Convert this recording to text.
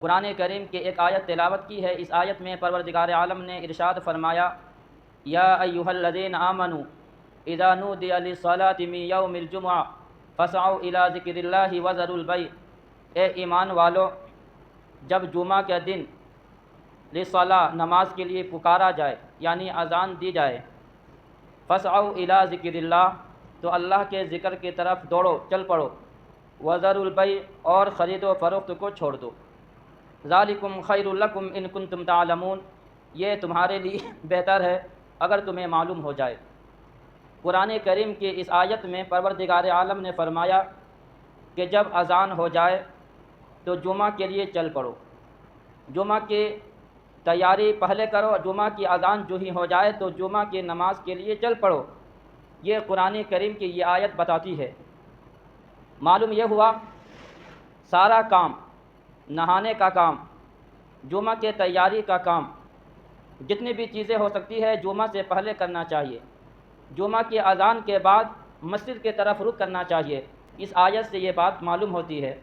قرآن کریم کی ایک آیت تلاوت کی ہے۔ اس آیت میں پروردگار عالم نے ارشاد فرمایا، یا ایھا الذین آمنوا اذا نودی للصلاۃ من یوم الجمعہ فاسعوا الی ذکر اللہ وذروا البیع، اے ایمان والو، جب جمعہ کے دن للصلاۃ نماز کے لیے پکارا جائے یعنی اذان دی جائے، فاسعوا الی ذکر اللہ تو اللہ کے ذکر کی طرف دوڑو، چل پڑو، وذروا البیع اور خرید و فروخت کو چھوڑ دو، ذالکم خیر لکم ان کنتم تعلمون، یہ تمہارے لیے بہتر ہے اگر تمہیں معلوم ہو جائے۔ قرآن کریم کی اس آیت میں پروردگار عالم نے فرمایا کہ جب اذان ہو جائے تو جمعہ کے لیے چل پڑو، جمعہ کی تیاری پہلے کرو، جمعہ کی اذان جو ہی ہو جائے تو جمعہ کی نماز کے لیے چل پڑو۔ یہ قرآن کریم کی یہ آیت بتاتی ہے۔ معلوم یہ ہوا سارا کام، نہانے کا کام، جمعہ کے تیاری کا کام، جتنی بھی چیزیں ہو سکتی ہے جمعہ سے پہلے کرنا چاہیے، جمعہ کی اذان کے بعد مسجد کی طرف رخ کرنا چاہیے۔ اس آیت سے یہ بات معلوم ہوتی ہے